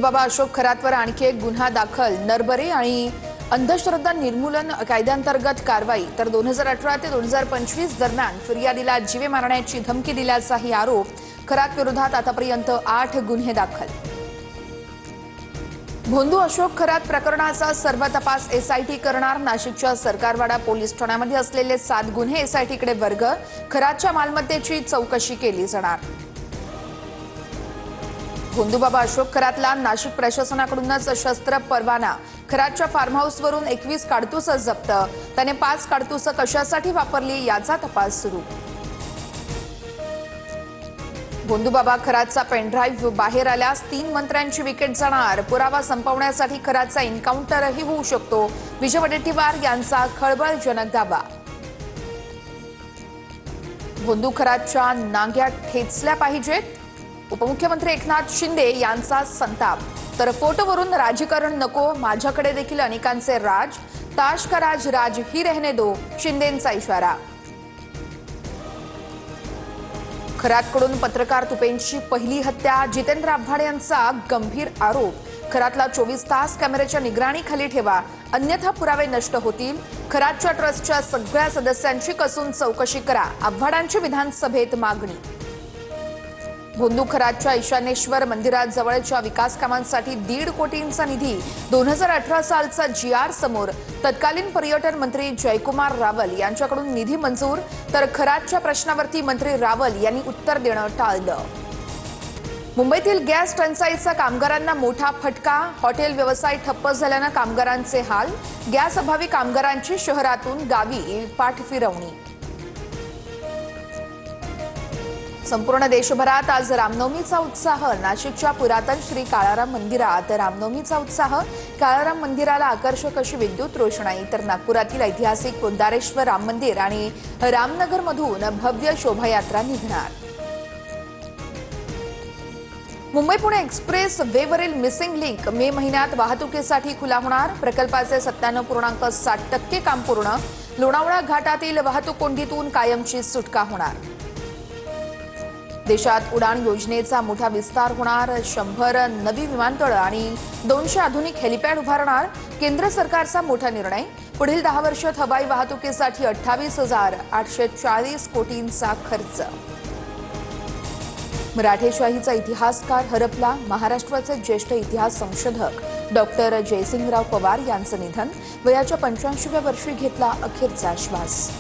भोंदूबाबा अशोक खरातवर आणखी एक गुन्हा दाखल। नरबरी आणि अंधश्रद्धा निर्मूलन कायद्याअंतर्गत कारवाई। तर 2018 ते 2025 दरम्यान फिर्यादीला जीवे मारण्याची धमकी दिल्याचाही आरोप। खरात विरोधात आतापर्यंत 8 गुन्हे दाखल। भोंदू अशोक खरात प्रकरणाचा सर्व तपास एसआयटी करणार। नाशिकच्या सरकारवाडा पोलीस ठाण्यामध्ये असलेले 7 गुन्हे एसआयटीकडे वर्ग। खरातच्या मालमत्तेची चौकशी केली जाणार। भोंदूबाबा अशोक खरातला नाशिक प्रशासनाकडूनच शस्त्र परवाना। खरातच्या फार्म हाऊसवरून 21 काडतूस जप्त। त्याने 5 काडतूस कशासाठी वापरली याचा तपास सुरू। भोंदूबाबा खरातचा पेनड्राईव्ह बाहेर आल्यास 3 मंत्र्यांची विकेट जाणार। पुरावा संपवण्यासाठी खरातचा एन्काउंटरही होऊ शकतो। विजय वडेट्टीवार यांचा खळबळजनक दावा। भोंदू खरातच्या नांग्या ठेचल्या पाहिजेत। उपमुख्यमंत्री एकनाथ शिंदे यांचा संताप। तर फोटोवरून राजकारण नको, माझ्याकडे देखील अनेकांचे राज। ताश का राज राज ही रहने दो, शिंदेंचा इशारा। खरातकडून पत्रकार तुपेंची पहिली हत्या। जितेंद्र आव्हाड यांचा गंभीर आरोप। खरातला 24 तास कॅमेऱ्याच्या निगराणीखाली ठेवा, अन्यथा पुरावे नष्ट होतील। खरातच्या ट्रस्टच्या सगळ्या सदस्यांची कसून चौकशी करा, आव्हाडांची विधानसभेत मागणी। भोंदू खरातच्या ईशानेश्वर मंदिराजवळच्या विकास कामांसाठी 1.5 कोटींचा निधी। 2018 सालचा GR समोर। तत्कालीन पर्यटन मंत्री जयकुमार रावल यांच्याकडून निधी मंजूर। तर खरातच्या प्रश्नावरती मंत्री रावल यांनी उत्तर देणं टाळलं। मुंबईतील गॅस टंचाईचा कामगारांना मोठा फटका। हॉटेल व्यवसाय ठप्प झाल्यानं कामगारांचे हाल। गॅस अभावी कामगारांची शहरातून गावी पाठफिरवणी। संपूर्ण देशभरात आज रामनवमीचा उत्साह। नाशिकच्या पुरातन श्री काळाराम मंदिरात रामनवमीचा उत्साह। काळाराम मंदिराला आकर्षक अशी विद्युत रोषणाई। तर नागपुरातील ऐतिहासिक पोद्दारेश्वर राम मंदिर आणि रामनगरमधून भव्य शोभायात्रा निघणार। मुंबई पुणे एक्सप्रेस वेवरील मिसिंग लिंक मे महिन्यात वाहतुकीसाठी खुला होणार। प्रकल्पाचे 97.7% काम पूर्ण। लोणावळा घाटातील वाहतूक कोंडीतून कायमची सुटका होणार। देशात उडान योजनेचा मोठा विस्तार होणार। 100 नवी विमानतळं आणि 200 आधुनिक हेलिपॅड उभारणार। केंद्र सरकारचा मोठा निर्णय। पुढील 10 वर्षात हवाई वाहतुकीसाठी 28,840 कोटींचा खर्च। मराठेशाहीचा इतिहासकार हरपला। महाराष्ट्राचे ज्येष्ठ इतिहास संशोधक डॉक्टर जयसिंगराव पवार यांचं निधन। वयाच्या 85व्या वर्षी घेतला अखेरचा श्वास।